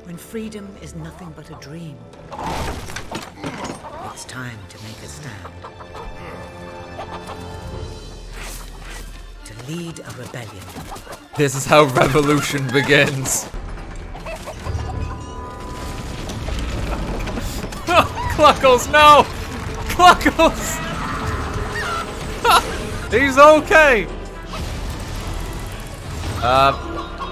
When freedom is nothing but a dream, it's time to make a stand. To lead a rebellion. This is how revolution begins. Cluckles, no! Cluckles! He's okay!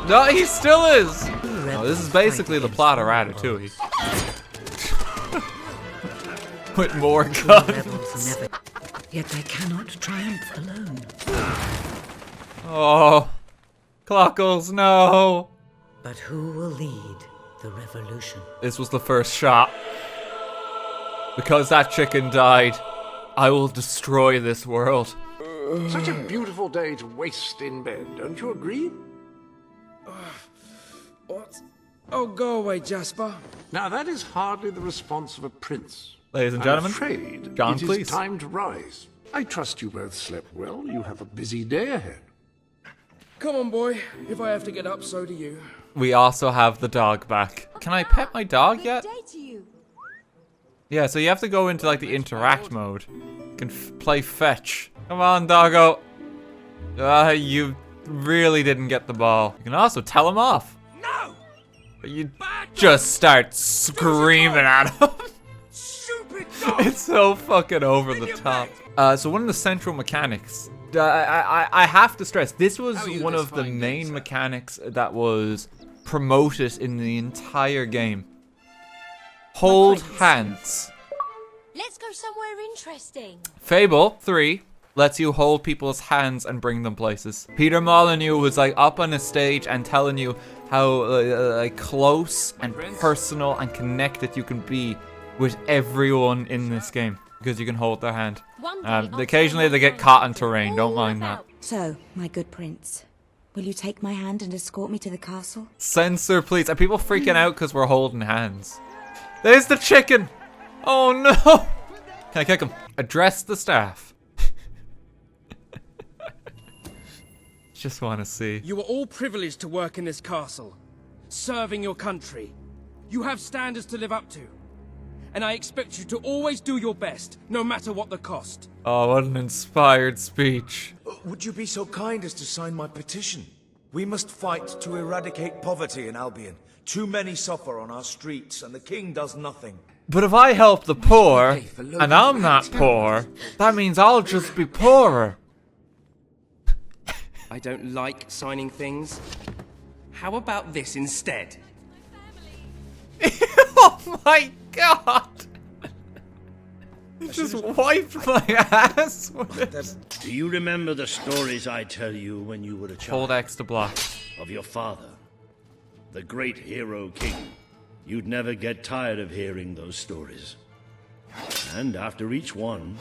No, he still is! Oh, this is basically the plot of Ratatouille. With more guns. Yet they cannot triumph alone. Oh, Cluckles, no! But who will lead the revolution? This was the first shot. Because that chicken died, I will destroy this world. Such a beautiful day to waste in bed, don't you agree? What? Oh, go away, Jasper. Now that is hardly the response of a prince. Ladies and gentlemen, I'm afraid John, it is please. time to rise. I trust you both slept well. You have a busy day ahead. Come on, boy. If I have to get up, so do you. We also have the dog back. Can I pet my dog yet? Yeah, so you have to go into like the interact mode. You can play fetch. Come on, doggo. You really didn't get the ball. You can also tell him off. No! But you just start screaming at him. Stupid dog! It's so fucking over the top. So one of the central mechanics, I have to stress, this was one of the main mechanics that was promoted in the entire game. Hold hands. Let's go somewhere interesting. Fable 3 lets you hold people's hands and bring them places. Peter Molyneux was like up on a stage and telling you how like close and personal and connected you can be with everyone in this game because you can hold their hand. Occasionally they get caught in terrain, don't mind that. So, my good prince, will you take my hand and escort me to the castle? Censor, please. Are people freaking out because we're holding hands? There's the chicken! Oh no! Can I kick him? Address the staff. Just want to see. You are all privileged to work in this castle, serving your country. You have standards to live up to. And I expect you to always do your best, no matter what the cost. Oh, what an inspired speech. Would you be so kind as to sign my petition? We must fight to eradicate poverty in Albion. Too many suffer on our streets, and the king does nothing. But if I help the poor, and I'm not poor, that means I'll just be poorer. I don't like signing things. How about this instead? Oh my god! Just wiped my ass with it. Do you remember the stories I tell you when you were a child? Hold X to block. Of your father, the great hero king. You'd never get tired of hearing those stories. And after each one,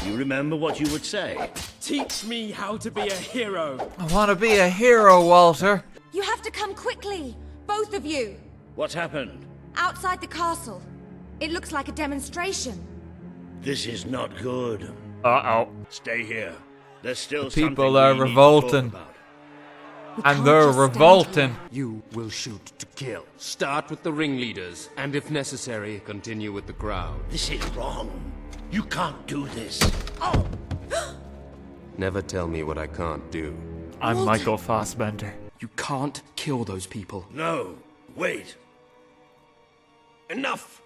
you remember what you would say. Teach me how to be a hero. I want to be a hero, Walter. You have to come quickly, both of you. What happened? Outside the castle. It looks like a demonstration. This is not good. Uh-oh. Stay here. There's still The people something are we need to revolting. talk about. And they're revolting. You will shoot to kill. Start with the ringleaders, and if necessary, continue with the crowd. This is wrong. You can't do this. Oh! Never tell me what I can't do. I'm Michael Fassbender. You can't kill those people. No. Wait. Enough!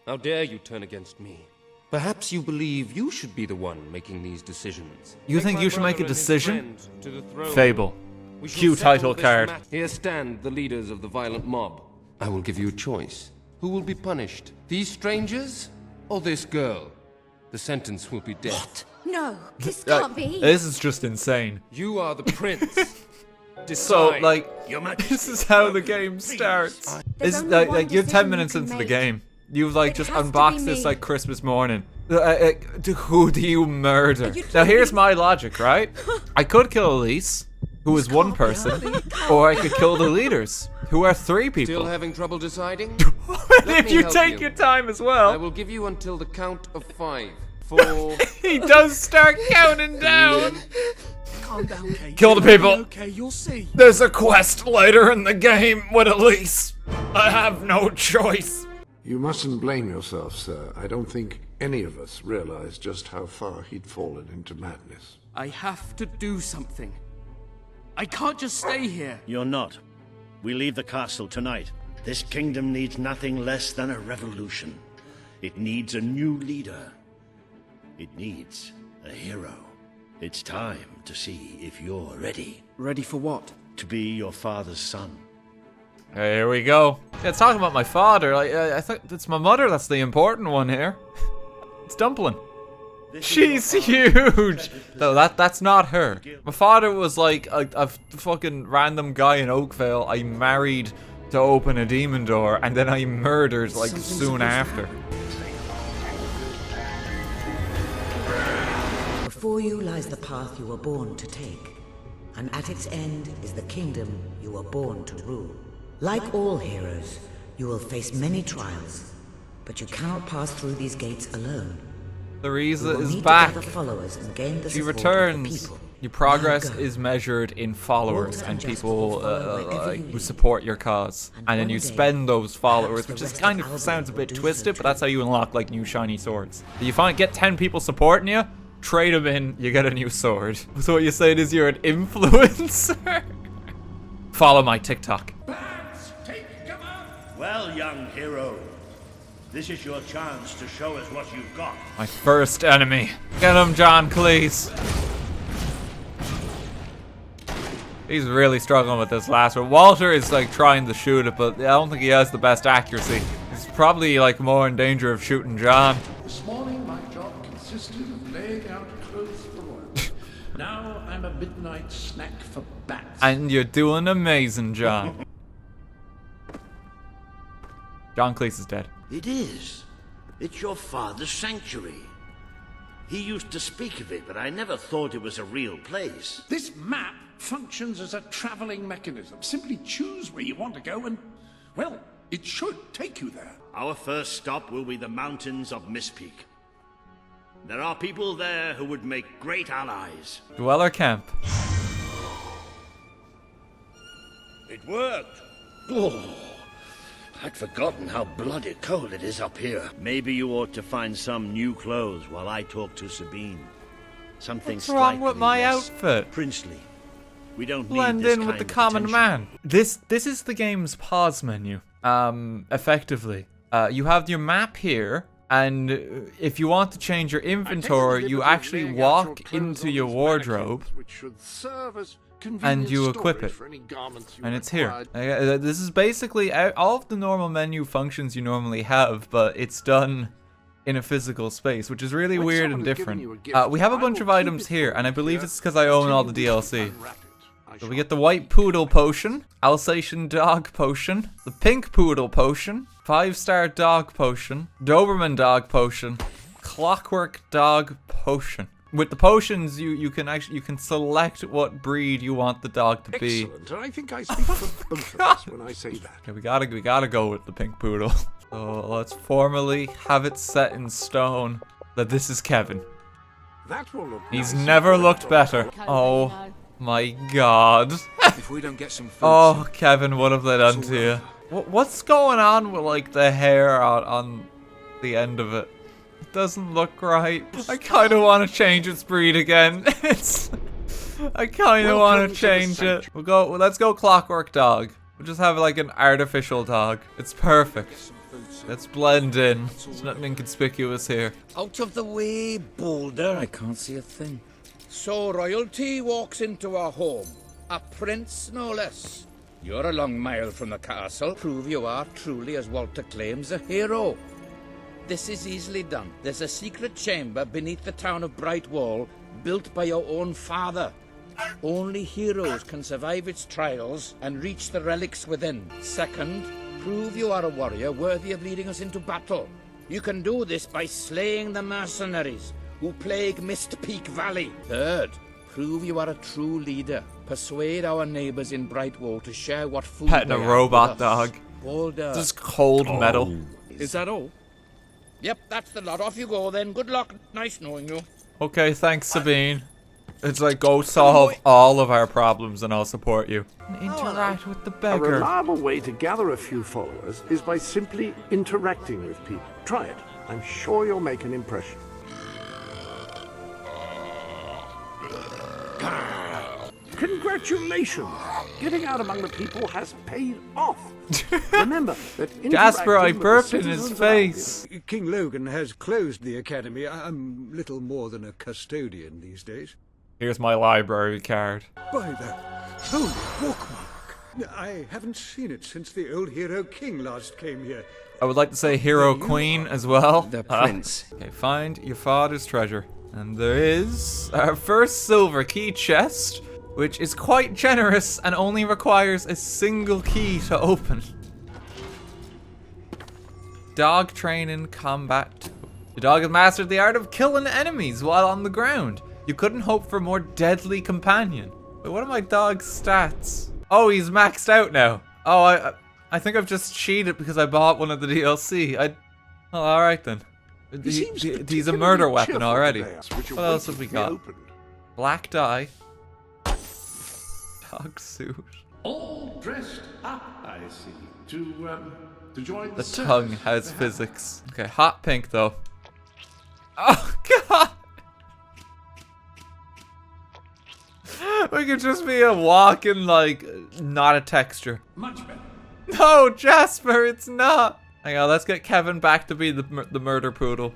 How dare you turn against me? Perhaps you believe you should be the one making these decisions. You think you should make a decision? To the throne. Fable. We shall Cue settle title this card. matter. Here stand the leaders of the violent mob. I will give you a choice. Who will be punished? These strangers or this girl? The sentence will be death. No, this can't be. This is just insane. You are the prince. So, Decide. like, Your Majesty, this is how the game starts. There's It's only one like you're 10 decision minutes you can into the make. game. You've like It just has to be unboxed this me. like Christmas morning. Who do you murder? you Now kidding here's me? my logic, right? I could kill Elise, who is one person, or I could kill the leaders, who are 3 Still people. having trouble deciding? If me you help take you. your time as I well. will give you until the count of 5. 4. He does start counting down. Calm down, Kate. Kill the people. Okay, you'll see. There's a quest later in the game with Elise. I have no choice. You mustn't blame yourself, sir. I don't think any of us realized just how far he'd fallen into madness. I have to do something. I can't just stay here. You're not. We leave the castle tonight. This kingdom needs nothing less than a revolution. It needs a new leader. It needs a hero. It's time to see if you're ready. Ready for what? To be your father's son. Here we go. Yeah, it's talking about my father. I thought it's my mother that's the important one here. It's Dumpling. She's huge! No, that's not her. My father was like a fucking random guy in Oakvale I married to open a demon door, and then I murdered like soon after. Before you lies the path you were born to take, and at its end is the kingdom you were born to rule. Like all heroes, you will face many trials, but you cannot pass through these gates alone. Theresa is Meet back. other followers and gain the She support of returns. the people. Your progress Now go. is measured in followers Walter and and Jasper people will follow wherever you who lead. support your cause. And And then one you day, spend those followers, perhaps the which is rest kind of of Albion sounds a will bit do so twisted, but too. that's how you unlock like new shiny swords. You get 10 people supporting you, trade them in, you get a new sword. So what you're saying is you're an influencer? Follow my TikTok. Well, young hero, this is your chance to show us what you've got. My first enemy. Get him, John Cleese. He's really struggling with this last one. Walter is like trying to shoot it, but I don't think he has the best accuracy. He's probably like more in danger of shooting John. This morning, my job consisted of laying out clothes for royalty. Now I'm a midnight snack for bats. And you're doing amazing, John. John Cleese is dead. It is. It's your father's sanctuary. He used to speak of it, but I never thought it was a real place. This map functions as a traveling mechanism. Simply choose where you want to go and, well, it should take you there. Our first stop will be the mountains of Mistpeak. There are people there who would make great allies. Dweller Camp. It worked. Oh, I'd forgotten how bloody cold it is up here. Maybe you ought to find some new clothes while I talk to Sabine. Something What's wrong with slightly my less outfit? princely. We don't Blend need this in with the kind of common attention. man. This is the game's pause menu. Effectively. You have your map here, and if you want to change your inventory, you actually walk into your wardrobe, Which should serve as and convenient you equip storage it. for any garments you And it's here. required. This is basically all of the normal menu functions you normally have, but it's done in a physical space, which is really When weird someone and has given different. you a gift, We have a I bunch will of keep items it here, for and I you believe here it's because I own until all you the wish to DLC. unwrap it. I So shall we get the white poodle potion, Alsatian dog potion, the pink poodle potion, 5-star dog potion, Doberman dog potion, clockwork dog potion. With the potions, you can select what breed you want the dog to be. Excellent, and I think I speak for both of us when I say that. Okay, we gotta go with the pink poodle. So let's formally have it set in stone that this is Kevin. That will look He's nice. never looked better. Oh my god. If we don't get some food Oh, Kevin, what have they done to you? What's going on with like the hair on the end of it? It doesn't look right. I kind of want to change its breed again. I kind of want to change it. Let's go clockwork dog. We'll just have like an artificial dog. It's perfect. Let's blend in. There's nothing inconspicuous here. Out of the way, Boulder. I can't see a thing. So royalty walks into our home. A prince, no less. You're a long mile from the castle. Prove you are truly, as Walter claims, a hero. This is easily done. There's a secret chamber beneath the town of Brightwall, built by your own father. Only heroes can survive its trials and reach the relics within. Second, prove you are a warrior worthy of leading us into battle. You can do this by slaying the mercenaries who plague Mistpeak Valley. Third, prove you are a true leader. Persuade our neighbors in Brightwall to share what food Petting they a have robot with us. dog. Boulder. Just cold metal. Is that all? Yep, that's the lot. Off you go then. Good luck. Nice knowing you. Okay, thanks, Sabine. It's like, go solve all of our problems and I'll support you. Interact with the A beggar. reliable way to gather a few followers is by simply interacting with people. Try it. I'm sure you'll make an impression. Congratulations! Getting out among the people has paid off. Remember that Jasper, I interacting with the burped in his citizens of face. King Logan has closed the academy. I'm little more than a custodian these days. Here's my library card. By the holy bookmark! I haven't seen it since the old hero king last came here. I would like to say hero queen as well. The prince. Okay, find your father's treasure. And there is our first silver key chest, which is quite generous and only requires a single key to open. Dog training combat. The dog has mastered the art of killing enemies while on the ground. You couldn't hope for a more deadly companion. Wait, what are my dog's stats? Oh, he's maxed out now. Oh, I think I've just cheated because I bought one of the DLC. Well, alright then. He's a murder weapon already. What else have we got? Black dye. Dog suit. All dressed up, I see. To join The tongue has physics. Okay, hot pink though. Oh god! We could just be a walking, like, not a texture. Much better. No, Jasper, it's not. Hang on, let's get Kevin back to be the murder poodle.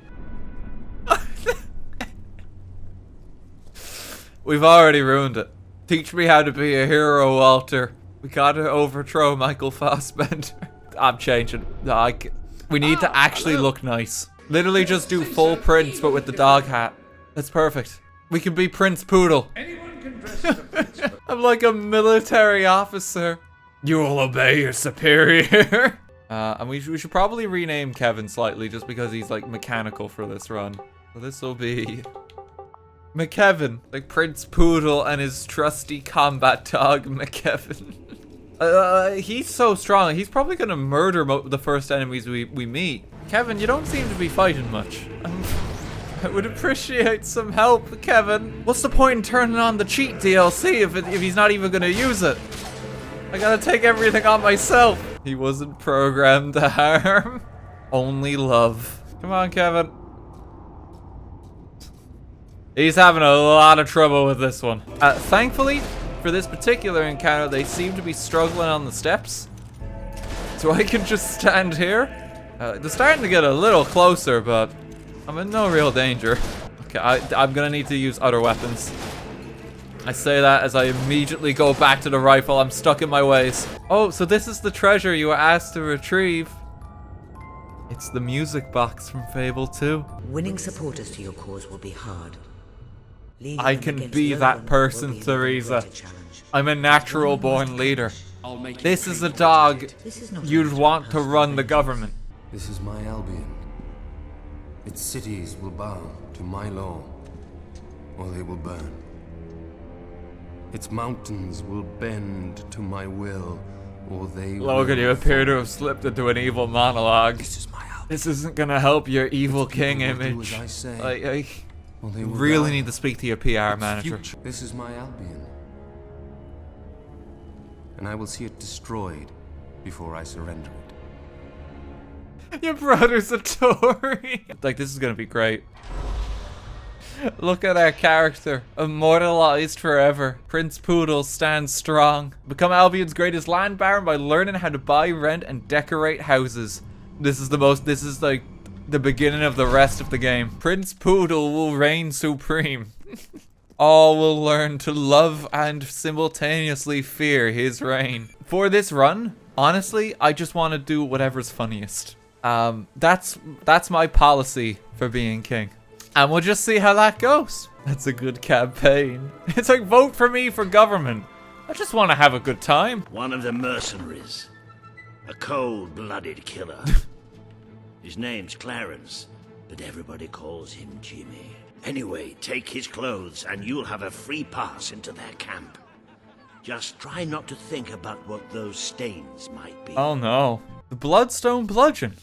We've already ruined it. Teach me how to be a hero, Walter. We gotta overthrow Michael Fassbender. I'm changing. We need to actually look nice. Literally just do full Prince, but with the dog hat. That's perfect. We can be Prince Poodle. Anyone can dress as a prince, but I'm like a military officer. You will obey your superior. And we should probably rename Kevin slightly just because he's like mechanical for this run. So this will be McKevin, like Prince Poodle and his trusty combat dog McKevin. He's so strong. He's probably gonna murder the first enemies we meet. Kevin, you don't seem to be fighting much. I would appreciate some help, Kevin. What's the point in turning on the cheat DLC if he's not even gonna use it? I gotta take everything on myself. He wasn't programmed to harm. Only love. Come on, Kevin. He's having a lot of trouble with this one. Thankfully, for this particular encounter, they seem to be struggling on the steps. So I can just stand here. They're starting to get a little closer, but I'm in no real danger. Okay, I'm gonna need to use other weapons. I say that as I immediately go back to the rifle. I'm stuck in my ways. Oh, so this is the treasure you were asked to retrieve. It's the music box from Fable 2. Winning supporters to your cause will be hard. Leading I them can against be no that one person, will be an even Theresa. greater challenge. I'm a natural born leader. This is a dog This is not you'd a want to matter of run the vengeance. government. This is my Albion. Its cities will bow to my law, or they will burn. Its mountains will bend to my will, or they will... Logan, you appear to have slipped into an evil monologue. This is my Albion. This isn't gonna help your evil king will do image. as I say, I or they will really die. need to speak to your PR Its manager. future. This is my Albion. And I will see it destroyed before I surrender it. Your brother's a Tory. Like, this is gonna be great. Look at our character, immortalized forever. Prince Poodle stands strong. Become Albion's greatest land baron by learning how to buy, rent, and decorate houses. This is like the beginning of the rest of the game. Prince Poodle will reign supreme. All will learn to love and simultaneously fear his reign. For this run, honestly, I just want to do whatever's funniest. That's my policy for being king. And we'll just see how that goes. That's a good campaign. It's like, vote for me for government. I just want to have a good time. One of the mercenaries. A cold-blooded killer. His name's Clarence, but everybody calls him Jimmy. Anyway, take his clothes and you'll have a free pass into their camp. Just try not to think about what those stains might be. Oh no. The Bloodstone Bludgeon.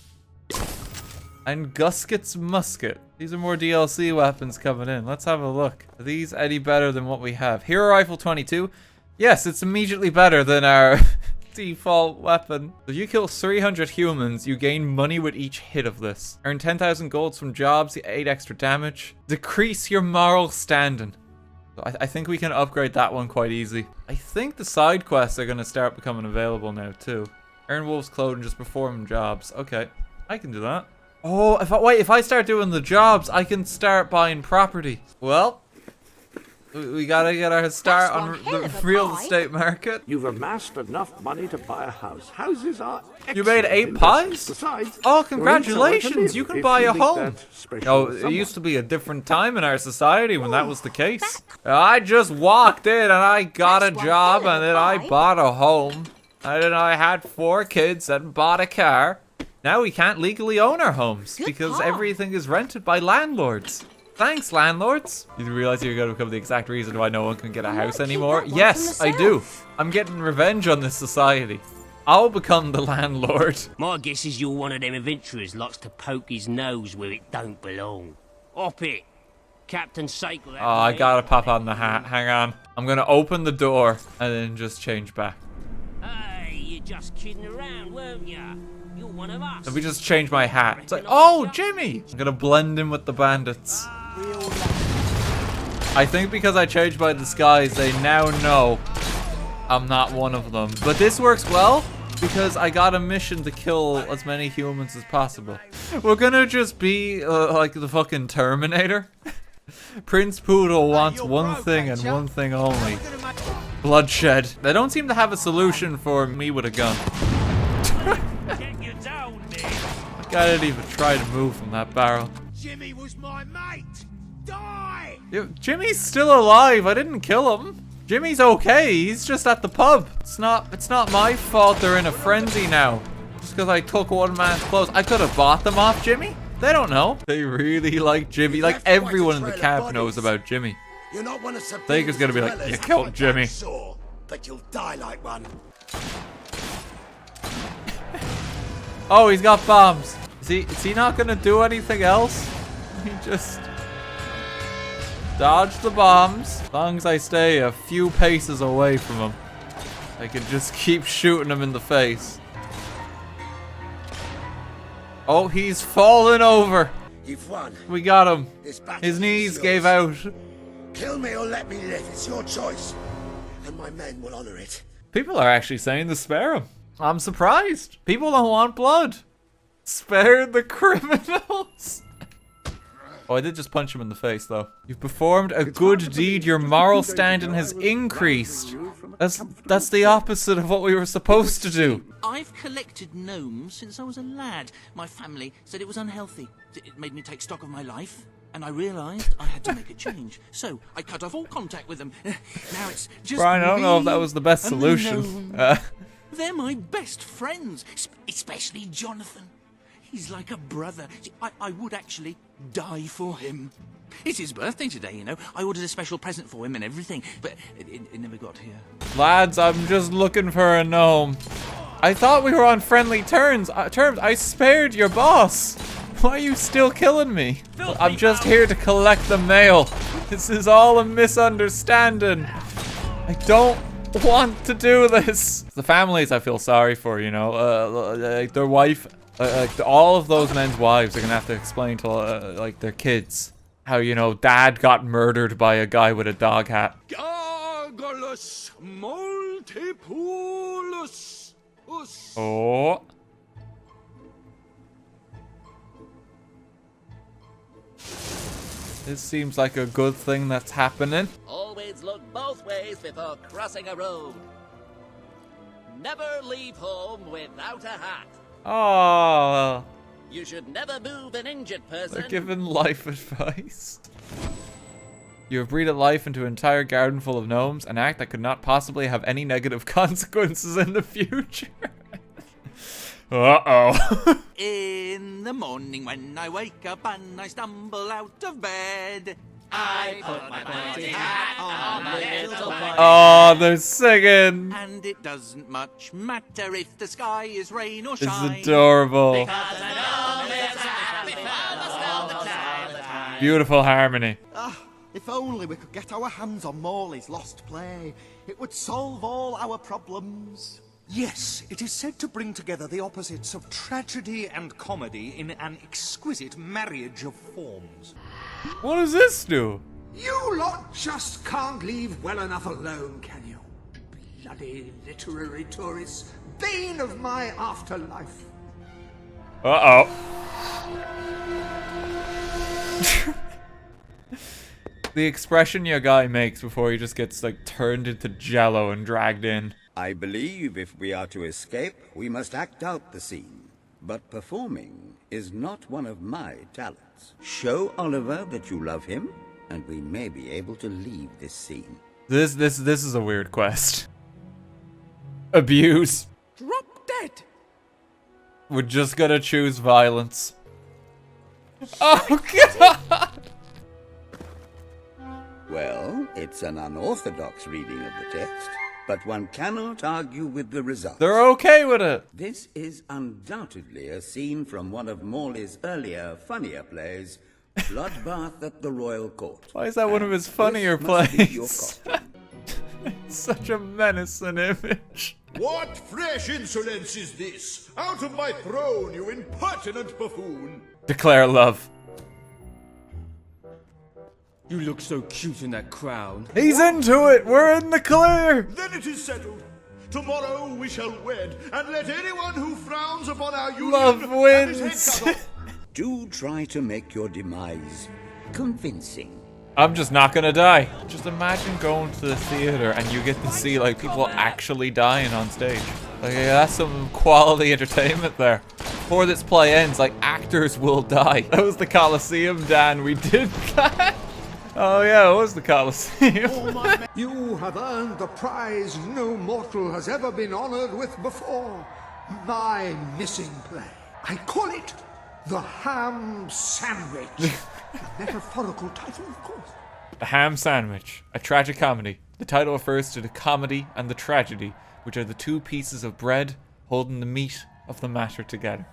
And Gusket's musket. These are more DLC weapons coming in. Let's have a look. Are these any better than what we have? Hero Rifle 22. Yes, it's immediately better than our default weapon. If you kill 300 humans, you gain money with each hit of this. Earn 10,000 golds from jobs, 8 extra damage. Decrease your moral standing. So I think we can upgrade that one quite easy. I think the side quests are going to start becoming available now too. Earn wolf's clothing, just perform jobs. Okay, I can do that. Oh, if I start doing the jobs, I can start buying property. Well, we gotta get our start on the real estate market. You've amassed enough money to buy a house. Houses are excellent. You made 8 pies? Besides, oh, congratulations! You can buy a home. Oh, it used to be a different time in our society when that was the case. I just walked in and I got a job and then I bought a home. And then I had 4 kids and bought a car. Now we can't legally own our homes because everything is rented by landlords. Thanks, landlords. You realize you're going to become the exact reason why no one can get a house anymore? Yes, I do. I'm getting revenge on this society. I'll become the landlord. My guess is you're one of them adventurers lots to poke his nose where it don't belong. Hop it. Captain Sacred. Oh, I gotta pop on the hat. Hang on. I'm gonna open the door and then just change back. Hey, you're just kidding around, weren't ya? You're one of us. Let me just change my hat. It's like, oh, Jimmy! I'm gonna blend in with the bandits. I think because I changed my disguise, they now know I'm not one of them. But this works well because I got a mission to kill as many humans as possible. We're gonna just be like the fucking Terminator. Prince Poodle wants one thing and one thing only. Bloodshed. They don't seem to have a solution for me with a gun. I didn't even try to move from that barrel. Jimmy was my mate. Die! Jimmy's still alive. I didn't kill him. Jimmy's okay. He's just at the pub. It's not my fault they're in a frenzy now. Just because I took one man's clothes. I could have bought them off Jimmy. They don't know. They really like Jimmy. Like everyone in the cab knows about Jimmy. You're not one of Baker's gonna be like, you killed Jimmy. But you'll die like one. Oh, he's got bombs. Is he not gonna do anything else? He just dodge the bombs. As long as I stay a few paces away from him, I can just keep shooting him in the face. Oh, he's fallen over. You've won. We got him. His knees gave out. Kill me or let me live. It's your choice. And my men will honor it. People are actually saying to spare him. I'm surprised. People don't want blood. Spare the criminals. Oh, I did just punch him in the face, though. You've performed a good deed. Your moral standing has increased. That's the opposite of what we were supposed to do. I've collected gnomes since I was a lad. My family said it was unhealthy. It made me take stock of my life. And I realised I had to make a change. So I cut off all contact with them. Now it's just Brian, I don't know if that was the best solution. They're my best friends, especially Jonathan. He's like a brother. I would actually die for him. It's his birthday today, you know. I ordered a special present for him and everything, but it never got here. Lads, I'm just looking for a gnome. I thought we were on friendly terms. I spared your boss. Why are you still killing me? I'm just here to collect the mail. This is all a misunderstanding. I don't want to do this. The families I feel sorry for, you know, like their wife, all of those men's wives are gonna have to explain to like their kids how, you know, dad got murdered by a guy with a dog hat. Gargulus multipulus. Oh. This seems like a good thing that's happening. Always look both ways before crossing a road. Never leave home without a hat. Oh. You should never move an injured person. They're giving life advice. You have breathed life into an entire garden full of gnomes, an act that could not possibly have any negative consequences in the future. Uh-oh. In the morning when I wake up and I stumble out of bed, I put my pointy hat on my little bunny. Oh, they're singing. And it doesn't much matter if the sky is rain or shine. It's adorable. Because a gnome is happy. Beautiful harmony. Ah, if only we could get our hands on Morley's lost play, it would solve all our problems. Yes, it is said to bring together the opposites of tragedy and comedy in an exquisite marriage of forms. What does this do? You lot just can't leave well enough alone, can you? Bloody literary tourists, bane of my afterlife. Uh-oh. The expression your guy makes before he just gets, like, turned into jello and dragged in. I believe if we are to escape, we must act out the scene. But performing is not one of my talents. Show Oliver that you love him, and we may be able to leave this scene. This is a weird quest. Abuse. Drop dead. We're just gonna choose violence. Oh, God! Well, it's an unorthodox reading of the text, but one cannot argue with the result. They're okay with it. This is undoubtedly a scene from one of Morley's earlier, funnier plays, Bloodbath at the Royal Court. Why is that one of his funnier plays? It's such a menacing image. What fresh insolence is this? Out of my throne, you impertinent buffoon! Declare love. You look so cute in that crown. He's into it! We're in the clear! Then it is settled. Tomorrow we shall wed, and let anyone who frowns upon our union Love wins! Do try to make your demise convincing. I'm just not gonna die. Just imagine going to the theater and you get to see, like, people actually dying on stage. Like, yeah, that's some quality entertainment there. Before this play ends, like, actors will die. That was the Colosseum, Dan. We did that. Oh yeah, it was the Colosseum. You have earned the prize no mortal has ever been honored with before. My missing play. I call it The Ham Sandwich. A metaphorical title, of course. The Ham Sandwich, a tragic comedy. The title refers to the comedy and the tragedy, which are the two pieces of bread holding the meat of the matter together.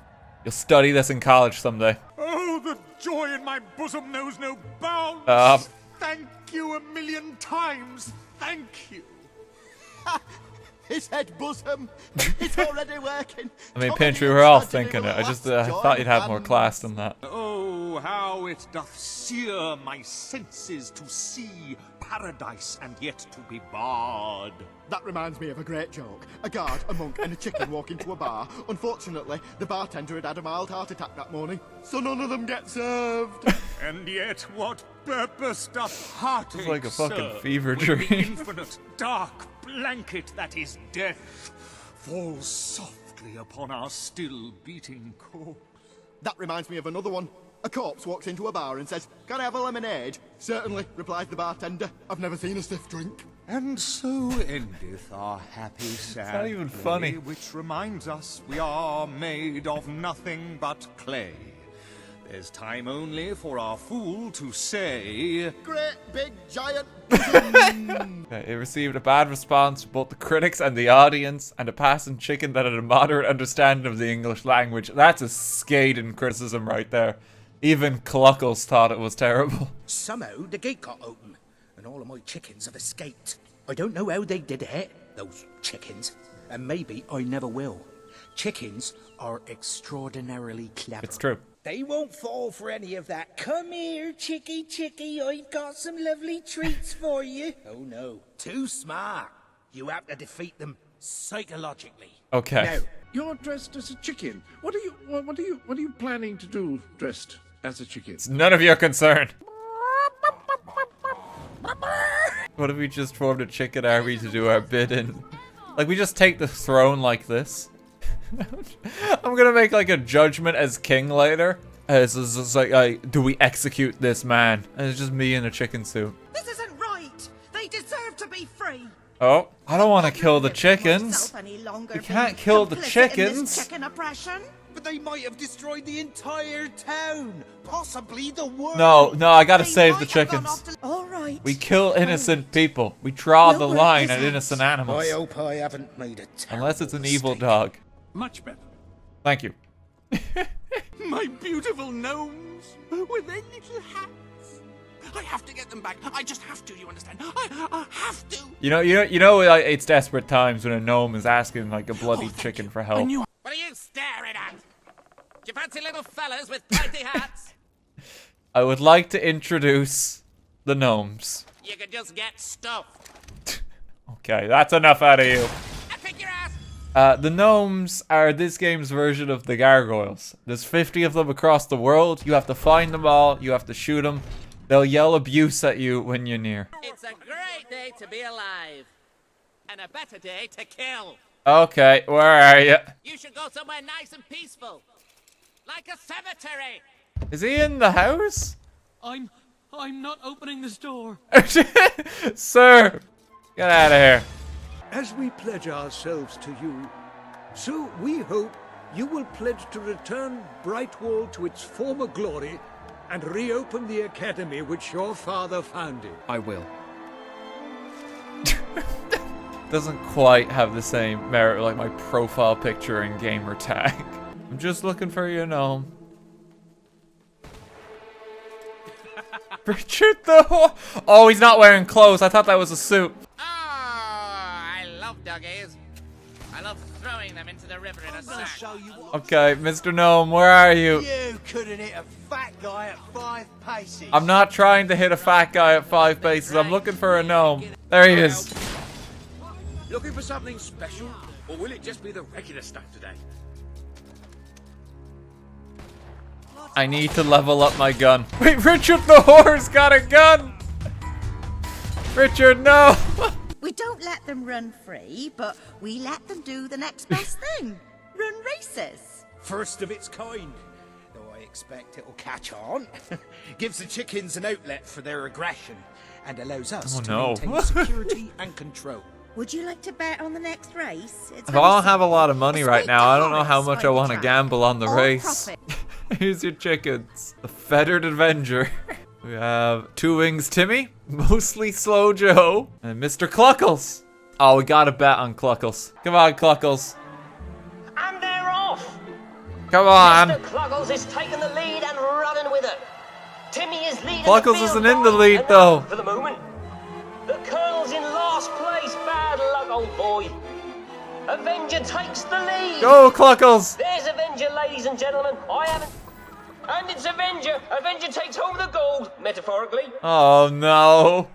You'll study this in college someday. Oh, the joy in my bosom knows no bounds. Thank you a million times. Thank you. His head bosom. It's already working. I mean, Pinch, we were all thinking it. I just thought you'd have more class than that. Oh, how it doth sear my senses to see paradise and yet to be barred. That reminds me of a great joke. A guard, a monk, and a chicken walk into a bar. Unfortunately, the bartender had had a mild heart attack that morning, so none of them get served. And yet, what purpose doth heartache It's like a fucking serve fever when dream. the infinite dark blanket that is death falls softly upon our still beating corpse? That reminds me of another one. A corpse walks into a bar and says, "Can I have a lemonade?" "Certainly," replies the bartender. "I've never seen a stiff drink." And so endeth our happy sad not even play, funny. which reminds us we are made of nothing but clay. There's time only for our fool to say, "Great big giant." It received a bad response from both the critics and the audience, and a passing chicken that had a moderate understanding of the English language. That's a scathing criticism right there. Even Cluckles thought it was terrible. Somehow the gate got open, and all of my chickens have escaped. I don't know how they did it, those chickens, and maybe I never will. Chickens are extraordinarily clever. It's true. They won't fall for any of that. "Come here, chickie, chickie, I've got some lovely treats for you." Oh no, too smart. You have to defeat them psychologically. Okay. Now, You're dressed as a chicken. What are you planning to do dressed as a chicken? It's none of your concern. What if we just formed a chicken army to do our bidding? Like, we just take the throne like this. I'm gonna make like a judgment as king later. It's just like, do we execute this man? And it's just me in a chicken suit. This isn't right. They deserve to be free. Oh, I don't want to kill the chickens. We can't kill the chickens. Chicken oppression. But they might have destroyed the entire town, possibly the world. No, I gotta save the chickens. All right. We kill innocent people. We draw the line at innocent animals. I hope I haven't made it. Unless it's an evil dog. Much better. Thank you. My beautiful gnomes with their little hats. I have to get them back. I just have to, you understand? I have to. You know, like, it's desperate times when a gnome is asking like a bloody chicken for help. What are you staring at? Do you fancy little fellas with pointy hats? I would like to introduce the gnomes. You could just get stuffed. Okay, that's enough out of you. I kick your ass. The gnomes are this game's version of the gargoyles. There's 50 of them across the world. You have to find them all. You have to shoot them. They'll yell abuse at you when you're near. It's a great day to be alive. And a better day to kill. Okay, where are you? You should go somewhere nice and peaceful. Like a cemetery. Is he in the house? I'm not opening this door. Sir, get out of here. As we pledge ourselves to you, so we hope you will pledge to return Brightwall to its former glory and reopen the academy which your father founded. I will. Doesn't quite have the same merit like my profile picture and gamer tag. I'm just looking for your gnome. Richard the Oh, he's not wearing clothes. I thought that was a suit. I love doggies. I love throwing them into the river in a sack. Okay, Mr. Gnome, where are you? You couldn't hit a fat guy at 5 paces. I'm not trying to hit a fat guy at 5 paces. I'm looking for a gnome. There he is. Looking for something special, or will it just be the regular stuff today? I need to level up my gun. Wait, Richard the Whore's got a gun! Richard, no! We don't let them run free, but we let them do the next best thing. Run races. First of its kind. Though I expect it'll catch on. Gives the chickens an outlet for their aggression and allows us to maintain security and control. Would you like to bet on the next race? It's If I don't have a lot of money right now, I don't know how much I want to gamble on the race. Here's your chickens. The Feathered Avenger. We have Two Wings Timmy, Mostly Slow Joe, and Mr. Cluckles. Oh, we gotta bet on Cluckles. Come on, Cluckles. And they're off! Come on. Mr. Cluckles is taking the lead and running with it. Timmy is leading Cluckles the isn't field in the by, lead, and though. For the moment. The Colonel's in last place. Bad luck, old boy. Avenger takes the lead. Go, Cluckles. There's Avenger, ladies and gentlemen. I haven't... And it's Avenger. Avenger takes home the gold, metaphorically. Oh, no.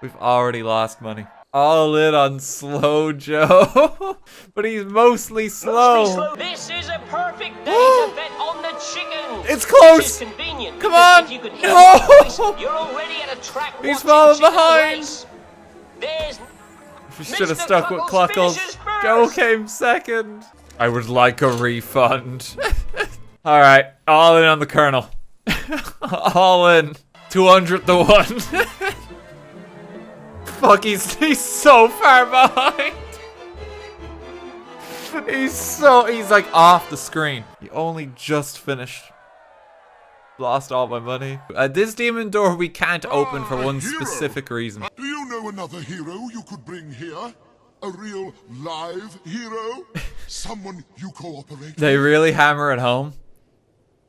We've already lost money. All in on Slow Joe. But he's mostly slow. This is a perfect day to bet on the chicken. It's close. Which is convenient. Come on. If you could hear No. my voice, you're already at a track. He's falling behind. Race. There's We should have stuck with Cluckles. Joe came second. I would like a refund. Alright, all in on the Colonel. All in. 200 to 1. Fuck, he's so far behind. He's like off the screen. He only just finished. Lost all my money. This demon door we can't open for one specific reason. Do you know another hero you could bring here? A real live hero? Someone you cooperate They with? really hammer it home.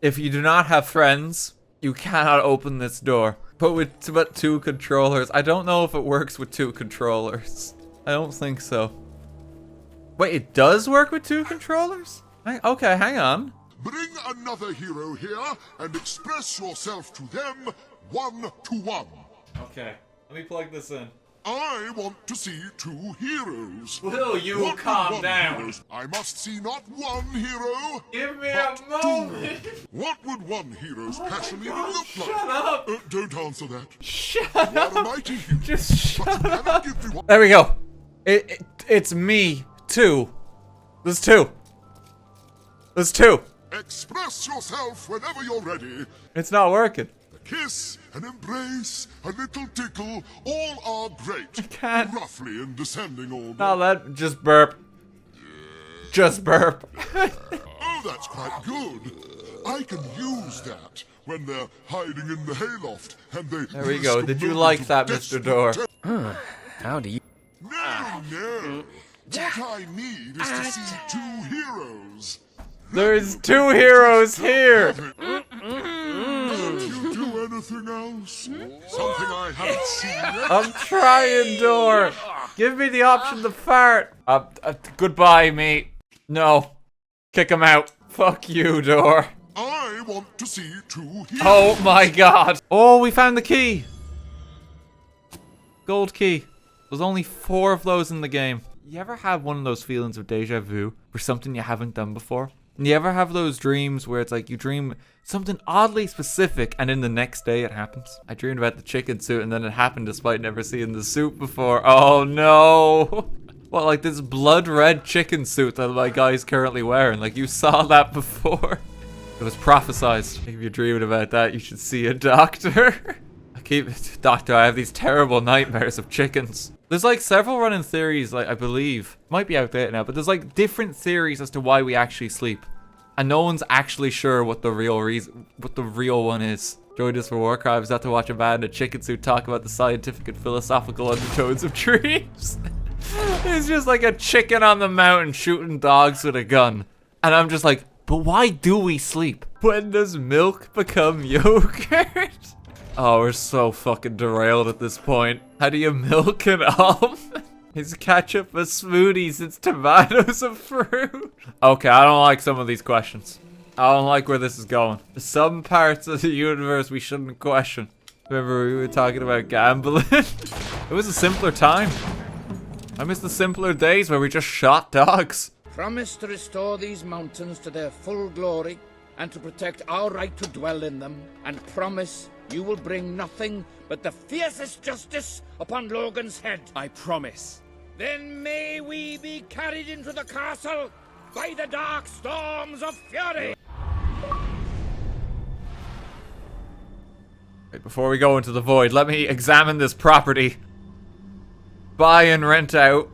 If you do not have friends, you cannot open this door. But with 2 controllers, I don't know if it works with 2 controllers. I don't think so. Wait, it does work with 2 controllers? Okay, hang on. Bring another hero here and express yourself to them 1-to-1. Okay, let me plug this in. I want to see 2 heroes. Will you What calm would one down? hero's- I must see not 1 hero. Give me but a moment. 2. What would 1 hero's passion even look like? shut up. Don't answer that. Shut What am I to you? Just shut up. Give me one. There we go. It's me, 2. There's 2. There's 2. Express yourself whenever you're ready. It's not working. A kiss, an embrace, a little tickle, all are great. I can't. Roughly in descending order. Not that. Just burp. Just burp. Oh, that's quite good. I can use that when they're hiding in the hayloft and they. There we go. Did you like that, Mr. Door? How do you... No. What I need is to see 2 heroes. There's 2 heroes here. Don't you do anything anything else? Something I haven't seen yet? I'm trying, Door. Give me the option to fart. Goodbye, mate. No. Kick him out. Fuck you, Door. I want to see 2 heroes. Oh my god. Oh, we found the key. Gold key. There's only 4 of those in the game. You ever have one of those feelings of deja vu for something you haven't done before? And you ever have those dreams where it's like you dream something oddly specific and then the next day it happens? I dreamed about the chicken suit and then it happened despite never seeing the suit before. Oh no. What, like this blood red chicken suit that my guy's currently wearing? Like you saw that before? It was prophesized. If you're dreaming about that, you should see a doctor. Doctor, I have these terrible nightmares of chickens. There's like several running theories, like I believe, might be outdated now, but there's like different theories as to why we actually sleep. And no one's actually sure what the real one is. Joined us for Warcry. I was out to watch a man in a chicken suit talk about the scientific and philosophical undertones of dreams. It's just like a chicken on the mountain shooting dogs with a gun. And I'm just like, but why do we sleep? When does milk become yogurt? Oh, we're so fucking derailed at this point. How do you milk an almond? Is ketchup a smoothie since tomatoes a fruit? Okay, I don't like some of these questions. I don't like where this is going. There's some parts of the universe we shouldn't question. Remember we were talking about gambling? It was a simpler time. I miss the simpler days where we just shot dogs. Promise to restore these mountains to their full glory and to protect our right to dwell in them, and promise you will bring nothing but the fiercest justice upon Logan's head. I promise. Then may we be carried into the castle by the dark storms of fury. Wait, before we go into the void, let me examine this property. Buy and rent out.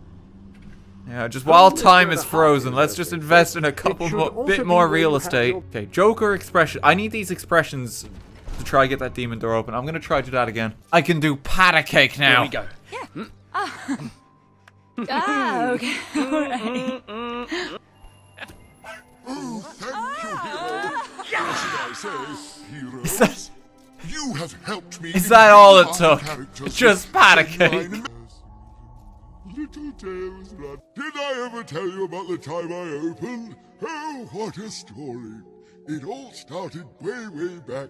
Yeah, just while time is frozen, let's just invest in a bit more real estate. Okay, Joker expression. I need these expressions to try get that demon door open. I'm gonna try to do that again. I can do patta cake now. Here we go. Yeah. Okay. Alright. Oh, thank you, hero. What should I say, heroes? You have helped me. Is that all it took? Just patta cake. Little tales, blood. Did I ever tell you about the time I opened? Oh, what a story. It all started way, way back.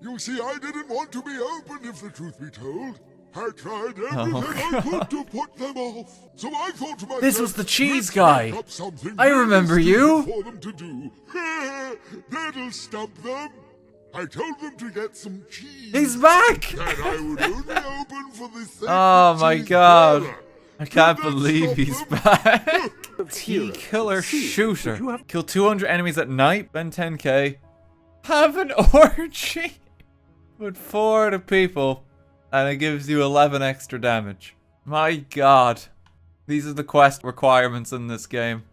You see, I didn't want to be opened, if the truth be told. I tried everything I could to put them off. So I thought to myself, this was the cheese guy. I remember you. For them to do. That'll stump them. I told them to get some cheese. He's back. That I would only open for the sake Oh of my cheese god. brother. I can't believe he's back. T-killer shooter. Kill 200 enemies at night, spend 10k. Have an orgy with 4 other people, and it gives you 11 extra damage. My god. These are the quest requirements in this game.